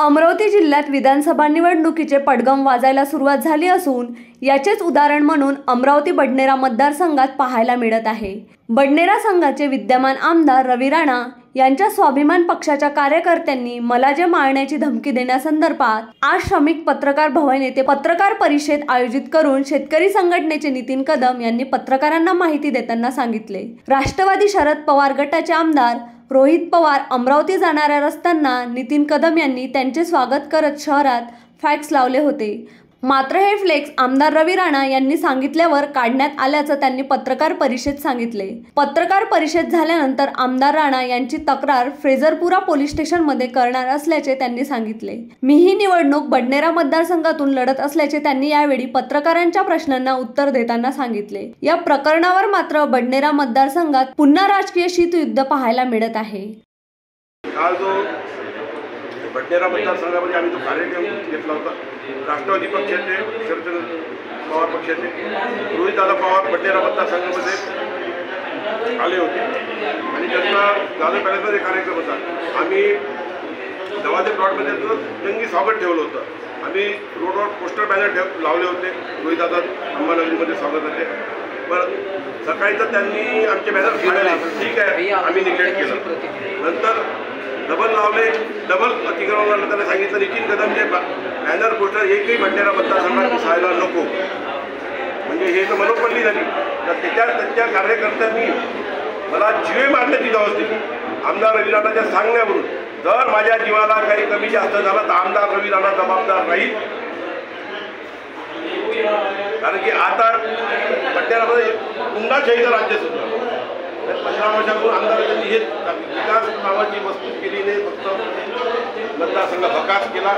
अमरावती जिल्ह्यात विधानसभा निवडणुकीचे पडगम वाजायला सुरुवात झाली असून याचेच उदाहरण म्हणून अमरावती बडनेरा मतदारसंघात पाहायला मिळत आहे। बडनेरा संघाचे विद्यमान आमदार रवी राणा यांच्या स्वाभिमान पक्षाच्या कार्यकर्त्यांनी मला जे मारण्याची धमकी देण्यासंदर्भात आज श्रमिक पत्रकार भवन येथे पत्रकार परिषद आयोजित करून शेतकरी संघटनेचे नितीन कदम यांनी पत्रकारांना माहिती देताना सांगितले। राष्ट्रवादी शरद पवार गटाचे आमदार रोहित पवार अमरावती जाणाऱ्या रस्त्यांना नितीन कदम यांनी त्यांचे स्वागत करत शहरात फ्लॅक्स लावले होते। मात्र हे फ्लेक्स आमदार रवी राणा यांनी सांगितल्यावर काढण्यात आल्याचं त्यांनी पत्रकार परिषदेत सांगितले। पत्रकार परिषद झाल्यानंतर आमदार राणा यांची तक्रार फ्रेजरपुरा पोलीस स्टेशनमध्ये करणार असल्याचे त्यांनी सांगितले। मी ही निवडणूक बडनेरा मतदारसंघातून लढत असल्याचे त्यांनी यावेळी पत्रकारांच्या प्रश्नांना उत्तर देताना सांगितले। या प्रकरणावर मात्र बडनेरा मतदारसंघात पुन्हा राजकीय शीतयुद्ध पाहायला मिळत आहे। बडनेरा मतदारसंघामध्ये आम्ही तो कार्यक्रम घेतला होता। राष्ट्रवादी पक्षाचे शरद पवार पक्षाचे रोहितदादा पवार बडनेरा मतदारसंघामध्ये आले होते आणि त्यांचा झालं पहिल्यांदा एक कार्यक्रम होता। आम्ही दवाचे प्लॉटमध्ये जंगी स्वागत ठेवलं होतं। आम्ही रोडवर पोस्टर बॅनर लावले होते रोहितदादा अंबानगरीमध्ये स्वागताचे, पण सकाळी तर त्यांनी आमचे बॅनर फाडले। ठीक आहे, आम्ही निगेट केलं। नंतर डबल लावले, डबल अतिक्रमणाला त्याला सांगितलं नितीन कदमचे बॅनर पोस्टर एकही बडनेरा मतदारसंघात दिसायला नको, म्हणजे हे तर मनोपल्ली झाली। तर त्यांच्या कार्यकर्त्यांनी मला जीवे मारण्याची धावस दिली आमदार रवी राणाच्या सांगण्यावरून। जर माझ्या जीवाला काही कमी जास्त झाला तर आमदार रवी राणा जबाबदार राहील, कारण की आता बडनेरामध्ये पुन्हा शहीद राज्य सुद्धा 15 वर्षातून आमदारांनी हे विकास नावाची वस्तू केली नाही, फक्त मतदारसंघ भकास केला।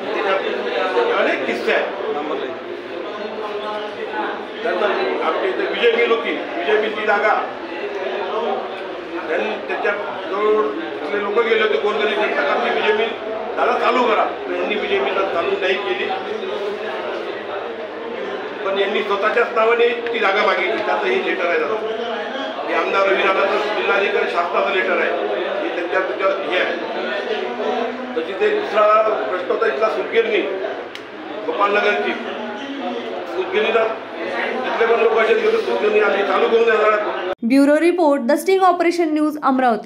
त्याच्यात अनेक किस्से आहेत। त्यानंतर आमच्या इथे विजय मिल होती, विजय मिलची जागा त्यांनी त्याच्याजवळ लोक गेले होते कोणतरी जनता विजय मिल त्याला चालू करा, यांनी विजय मिल चालू नाही केली, पण यांनी स्वतःच्याच नावाने ती जागा मागितली। त्याचं हे लेटर आहे दादा, हे आमदार रवी राणाचं जिल्हाधिकारी शासनाचं लेटर आहे, हे त्यांच्या हे आहे। तर तिथे दुसरा प्रश्न होता इथला सुदगिरणी गोपालनगरची सुदगिरीला तिथले पण लोक असे सुदगिरणी आम्ही चालू करून देणार। Bureau report the sting operation news Amravati.